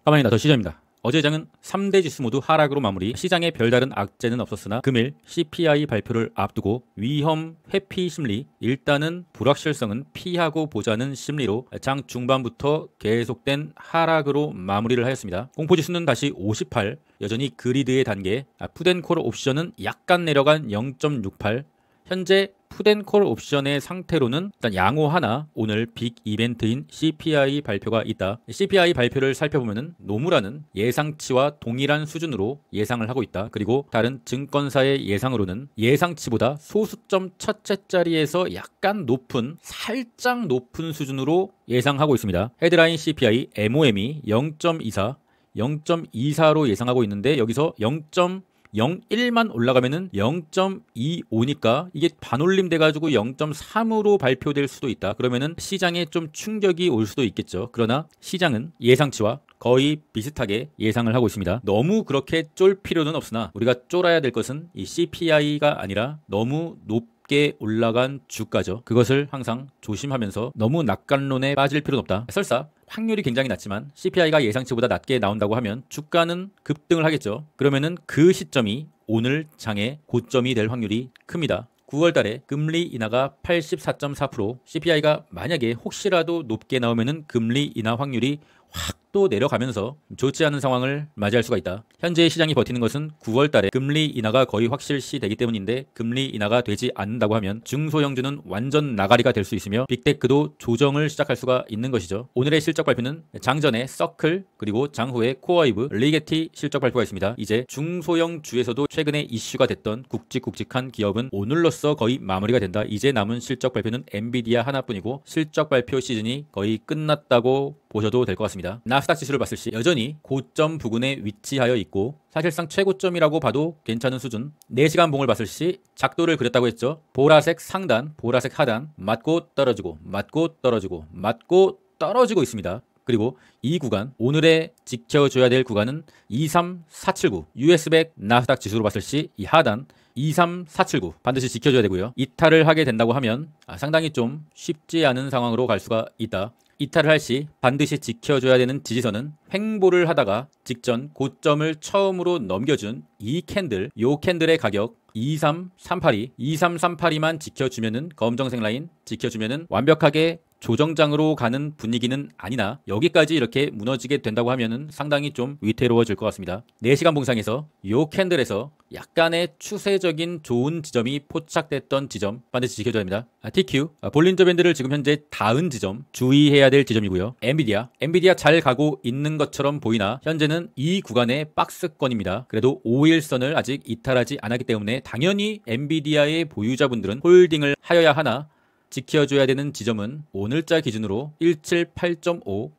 가만히 놔둬 시점입니다. 어제 장은 3대 지수 모두 하락으로 마무리. 시장에 별다른 악재는 없었으나 금일 CPI 발표를 앞두고 위험 회피 심리, 일단은 불확실성은 피하고 보자는 심리로 장 중반부터 계속된 하락으로 마무리를 하였습니다. 공포지수는 다시 58, 여전히 그리드의 단계. 푸드앤콜 옵션은 약간 내려간 0.68. 현재 푸드앤콜 옵션의 상태로는 일단 양호하나 오늘 빅 이벤트인 CPI 발표가 있다. CPI 발표를 살펴보면 노무라는 예상치와 동일한 수준으로 예상을 하고 있다. 그리고 다른 증권사의 예상으로는 예상치보다 소수점 첫째 자리에서 약간 높은, 살짝 높은 수준으로 예상하고 있습니다. 헤드라인 CPI MOM이 0.24, 0.24로 예상하고 있는데 여기서 0.01만 올라가면은 0.25니까 이게 반올림 돼가지고 0.3으로 발표될 수도 있다. 그러면은 시장에 좀 충격이 올 수도 있겠죠. 그러나 시장은 예상치와 거의 비슷하게 예상을 하고 있습니다. 너무 그렇게 쫄 필요는 없으나 우리가 쫄아야 될 것은 이 CPI가 아니라 너무 높게 올라간 주가죠. 그것을 항상 조심하면서 너무 낙관론에 빠질 필요는 없다. 설사 확률이 굉장히 낮지만 CPI가 예상치보다 낮게 나온다고 하면 주가는 급등을 하겠죠. 그러면은 그 시점이 오늘 장의 고점이 될 확률이 큽니다. 9월 달에 금리 인하가 84.4%, CPI가 만약에 혹시라도 높게 나오면은 금리 인하 확률이 확 또 내려가면서 좋지 않은 상황을 맞이할 수가 있다. 현재 시장이 버티는 것은 9월 달에 금리 인하가 거의 확실시 되기 때문인데 금리 인하가 되지 않는다고 하면 중소형주는 완전 나가리가 될 수 있으며 빅테크도 조정을 시작할 수가 있는 것이죠. 오늘의 실적 발표는 장전에 서클 그리고 장후에 코어웨이브, 리게티 실적 발표가 있습니다. 이제 중소형주에서도 최근에 이슈가 됐던 굵직굵직한 기업은 오늘로써 거의 마무리가 된다. 이제 남은 실적 발표는 엔비디아 하나뿐이고 실적 발표 시즌이 거의 끝났다고 보셔도 될 것 같습니다. 나스닥 지수를 봤을 시 여전히 고점 부근에 위치하여 있고 사실상 최고점이라고 봐도 괜찮은 수준. 4시간 봉을 봤을 시 작도를 그렸다고 했죠. 보라색 상단, 보라색 하단 맞고 떨어지고 맞고 떨어지고 맞고 떨어지고 있습니다. 그리고 이 구간, 오늘의 지켜줘야 될 구간은 23479 US100 나스닥 지수로 봤을 시 이 하단 23479 반드시 지켜줘야 되고요. 이탈을 하게 된다고 하면 상당히 좀 쉽지 않은 상황으로 갈 수가 있다. 이탈을 할 시 반드시 지켜줘야 되는 지지선은 횡보를 하다가 직전 고점을 처음으로 넘겨준 이 캔들, 요 캔들의 가격 2338만 지켜주면은 검정색 라인 지켜주면은 완벽하게 조정장으로 가는 분위기는 아니나 여기까지 이렇게 무너지게 된다고 하면은 상당히 좀 위태로워질 것 같습니다. 4시간 봉상에서 요 캔들에서 약간의 추세적인 좋은 지점이 포착됐던 지점 반드시 지켜줘야 합니다. TQ, 볼린저 밴드를 지금 현재 닿은 지점 주의해야 될 지점이고요. 엔비디아 잘 가고 있는 것처럼 보이나 현재는 이 구간의 박스권입니다. 그래도 5일선을 아직 이탈하지 않았기 때문에 당연히 엔비디아의 보유자분들은 홀딩을 하여야 하나 지켜줘야 되는 지점은 오늘자 기준으로 178.5,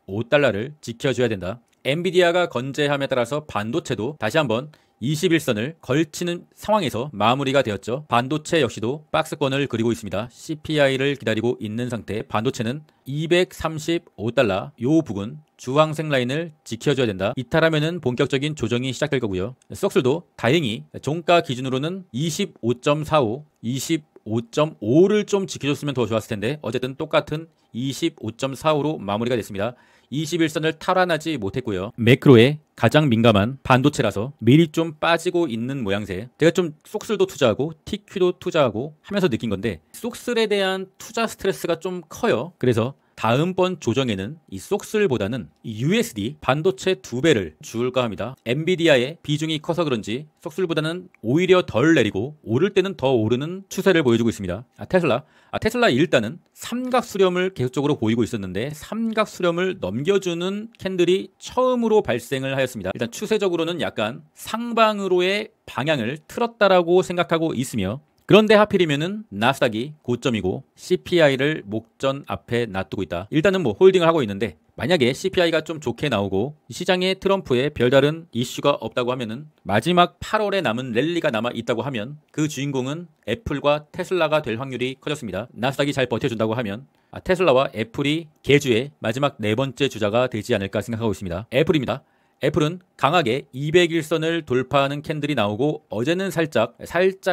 178.5달러를 지켜줘야 된다. 엔비디아가 건재함에 따라서 반도체도 다시 한번 21선을 걸치는 상황에서 마무리가 되었죠. 반도체 역시도 박스권을 그리고 있습니다. CPI를 기다리고 있는 상태. 반도체는 235달러 요 부근 주황색 라인을 지켜줘야 된다. 이탈하면은 본격적인 조정이 시작될 거고요. 쏙술도 다행히 종가 기준으로는 25.45, 25.5를 좀 지켜줬으면 더 좋았을 텐데 어쨌든 똑같은 25.45로 마무리가 됐습니다. 21선을 탈환하지 못했고요. 매크로에 가장 민감한 반도체라서 미리 좀 빠지고 있는 모양새. 제가 좀 쏙슬도 투자하고 TQ도 투자하고 하면서 느낀 건데 쏙슬에 대한 투자 스트레스가 좀 커요. 그래서 다음번 조정에는 이 쏙슬보다는 이 USD 반도체 2배를 줄까 합니다. 엔비디아의 비중이 커서 그런지 쏙슬보다는 오히려 덜 내리고 오를 때는 더 오르는 추세를 보여주고 있습니다. 테슬라 일단은 삼각 수렴을 계속적으로 보이고 있었는데 삼각 수렴을 넘겨주는 캔들이 처음으로 발생을 하였습니다. 일단 추세적으로는 약간 상방으로의 방향을 틀었다라고 생각하고 있으며 그런데 하필이면은 나스닥이 고점이고 CPI를 목전 앞에 놔두고 있다. 일단은 뭐 홀딩을 하고 있는데 만약에 CPI가 좀 좋게 나오고 시장에 트럼프의 별다른 이슈가 없다고 하면은 마지막 8월에 남은 랠리가 남아 있다고 하면 그 주인공은 애플과 테슬라가 될 확률이 커졌습니다. 나스닥이 잘 버텨준다고 하면 테슬라와 애플이 계주의 마지막 4번째 주자가 되지 않을까 생각하고 있습니다. 애플입니다. 애플은 강하게 200일선을 돌파하는 캔들이 나오고 어제는 살짝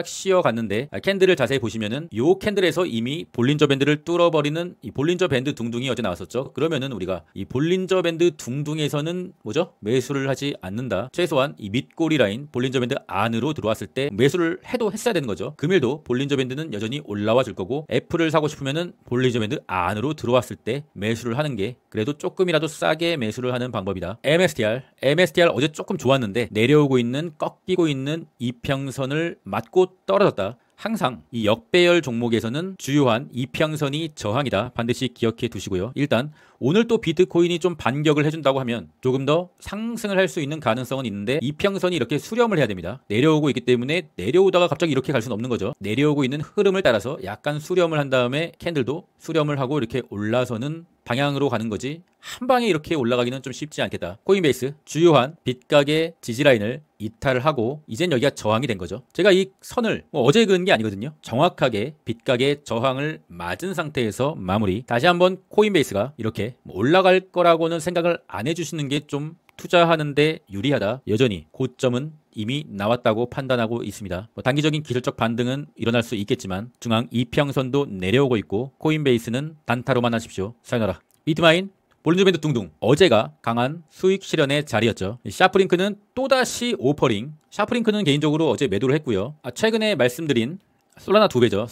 쉬어갔는데 캔들을 자세히 보시면은 요 캔들에서 이미 볼린저 밴드를 뚫어버리는 이 볼린저 밴드 둥둥이 어제 나왔었죠. 그러면은 우리가 이 볼린저 밴드 둥둥에서는 뭐죠? 매수를 하지 않는다. 최소한 이 밑꼬리 라인 볼린저 밴드 안으로 들어왔을 때 매수를 했어야 되는 거죠. 금일도 볼린저 밴드는 여전히 올라와 줄 거고 애플을 사고 싶으면은 볼린저 밴드 안으로 들어왔을 때 매수를 하는 게 그래도 조금이라도 싸게 매수를 하는 방법이다. MSTR 어제 조금 좋았는데 내려오고 있는 꺾이고 있는 이평선을 맞고 떨어졌다. 항상 이 역배열 종목에서는 주요한 이평선이 저항이다. 반드시 기억해 두시고요. 일단 오늘 또 비트코인이 좀 반격을 해준다고 하면 조금 더 상승을 할 수 있는 가능성은 있는데 이평선이 이렇게 수렴을 해야 됩니다. 내려오고 있기 때문에 내려오다가 갑자기 이렇게 갈 수는 없는 거죠. 내려오고 있는 흐름을 따라서 약간 수렴을 한 다음에 캔들도 수렴을 하고 이렇게 올라서는 방향으로 가는 거지 한 방에 이렇게 올라가기는 좀 쉽지 않겠다. 코인베이스 주요한 빗가게 지지라인을 이탈을 하고 이젠 여기가 저항이 된 거죠. 제가 이 선을 어제 그은 게 아니거든요. 정확하게 빗가게 저항을 맞은 상태에서 마무리. 다시 한번 코인베이스가 이렇게 올라갈 거라고는 생각을 안 해주시는 게 좀 투자하는데 유리하다. 여전히 고점은 이미 나왔다고 판단하고 있습니다. 단기적인 기술적 반등은 일어날 수 있겠지만 중앙 이평선도 내려오고 있고 코인베이스는 단타로만 하십시오. 사요나라. 비트마인 볼린저 밴드 둥둥 어제가 강한 수익 실현의 자리였죠. 샤프링크는 또다시 오퍼링. 샤프링크는 개인적으로 어제 매도를 했고요. 최근에 말씀드린 솔라나 2배죠.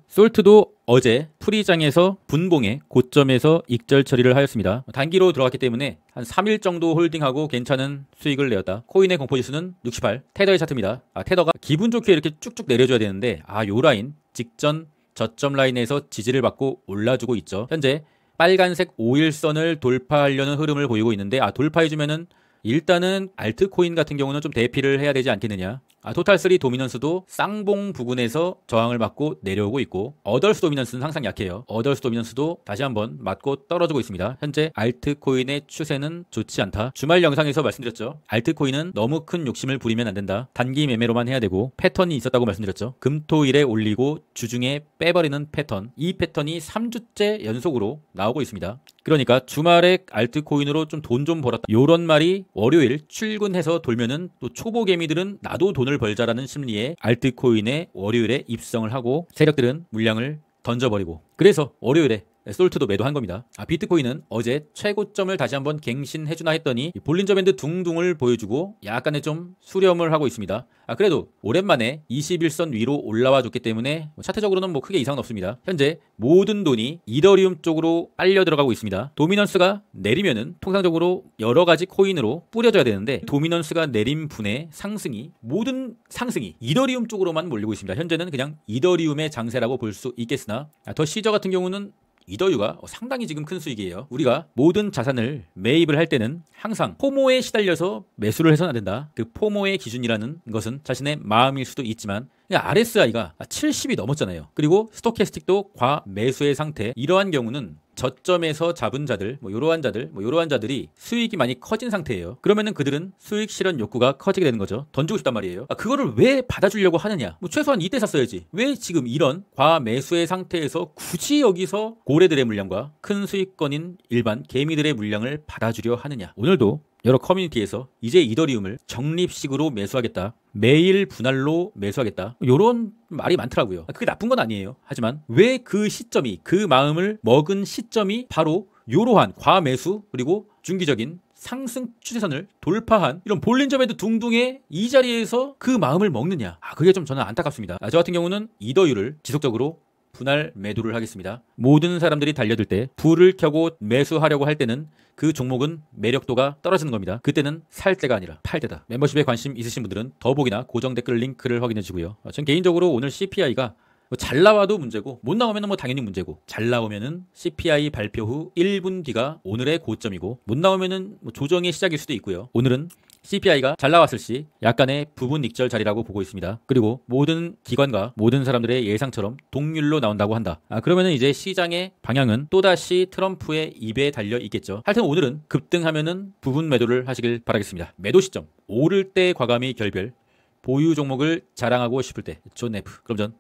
솔트도 어제 프리장에서 분봉의 고점에서 익절 처리를 하였습니다. 단기로 들어갔기 때문에 한 3일 정도 홀딩하고 괜찮은 수익을 내었다. 코인의 공포지수는 68. 테더의 차트입니다. 테더가 기분 좋게 이렇게 쭉쭉 내려줘야 되는데 요 라인 직전 저점 라인에서 지지를 받고 올라주고 있죠. 현재 빨간색 5일선을 돌파하려는 흐름을 보이고 있는데 돌파해주면은 일단은 알트코인 같은 경우는 좀 대피를 해야 되지 않겠느냐. 토탈3 도미넌스도 쌍봉 부근에서 저항을 맞고 내려오고 있고 어덜스 도미넌스는 항상 약해요. 어덜스 도미넌스도 다시 한번 맞고 떨어지고 있습니다. 현재 알트코인의 추세는 좋지 않다. 주말 영상에서 말씀드렸죠. 알트코인은 너무 큰 욕심을 부리면 안 된다. 단기 매매로만 해야 되고 패턴이 있었다고 말씀드렸죠. 금토일에 올리고 주중에 빼버리는 패턴. 이 패턴이 3주째 연속으로 나오고 있습니다. 그러니까 주말에 알트코인으로 좀 돈 좀 벌었다. 요런 말이 월요일 출근해서 돌면은 또 초보 개미들은 나도 돈을 벌자라는 심리에 알트코인에 월요일에 입성을 하고 세력들은 물량을 던져버리고 그래서 월요일에 솔트도 매도한 겁니다. 비트코인은 어제 최고점을 다시 한번 갱신해주나 했더니 볼린저 밴드 둥둥을 보여주고 약간의 좀 수렴을 하고 있습니다. 그래도 오랜만에 21선 위로 올라와 줬기 때문에 차트적으로는 크게 이상은 없습니다. 현재 모든 돈이 이더리움 쪽으로 빨려 들어가고 있습니다. 도미넌스가 내리면은 통상적으로 여러 가지 코인으로 뿌려져야 되는데 도미넌스가 내린 분의 상승이 모든 상승이 이더리움 쪽으로만 몰리고 있습니다. 현재는 그냥 이더리움의 장세라고 볼 수 있겠으나 더 시저 같은 경우는 이더유가 상당히 지금 큰 수익이에요. 우리가 모든 자산을 매입을 할 때는 항상 포모에 시달려서 매수를 해서는 안 된다. 그 포모의 기준이라는 것은 자신의 마음일 수도 있지만 RSI가 70이 넘었잖아요. 그리고 스토캐스틱도 과매수의 상태. 이러한 경우는 저점에서 잡은 자들, 이러한 자들이 수익이 많이 커진 상태예요. 그러면은 그들은 수익 실현 욕구가 커지게 되는 거죠. 던지고 싶단 말이에요. 그거를 왜 받아주려고 하느냐? 최소한 이때 샀어야지. 왜 지금 이런 과매수의 상태에서 굳이 여기서 고래들의 물량과 큰 수익권인 일반 개미들의 물량을 받아주려 하느냐? 오늘도 여러 커뮤니티에서 이제 이더리움을 적립식으로 매수하겠다. 매일 분할로 매수하겠다. 이런 말이 많더라고요. 그게 나쁜 건 아니에요. 하지만 왜 그 시점이 그 마음을 먹은 시점이 바로 이러한 과매수 그리고 중기적인 상승 추세선을 돌파한 이런 볼린저 밴드 둥둥의 이 자리에서 그 마음을 먹느냐. 그게 좀 저는 안타깝습니다. 저 같은 경우는 이더유를 지속적으로 분할 매도를 하겠습니다. 모든 사람들이 달려들 때 불을 켜고 매수하려고 할 때는 그 종목은 매력도가 떨어지는 겁니다. 그때는 살 때가 아니라 팔 때다. 멤버십에 관심 있으신 분들은 더보기나 고정 댓글 링크를 확인해 주고요. 전 개인적으로 오늘 CPI가 잘 나와도 문제고 못 나오면 당연히 문제고 잘 나오면은 CPI 발표 후 1분 뒤가 오늘의 고점이고 못 나오면은 조정의 시작일 수도 있고요. 오늘은 CPI가 잘 나왔을 시 약간의 부분 익절 자리라고 보고 있습니다. 그리고 모든 기관과 모든 사람들의 예상처럼 동률로 나온다고 한다. 그러면은 이제 시장의 방향은 또다시 트럼프의 입에 달려 있겠죠. 하여튼 오늘은 급등하면은 부분 매도를 하시길 바라겠습니다. 매도 시점 오를 때 과감히 결별 보유 종목을 자랑하고 싶을 때 존 F. 그럼 전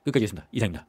끝까지 하겠습니다. 이상입니다.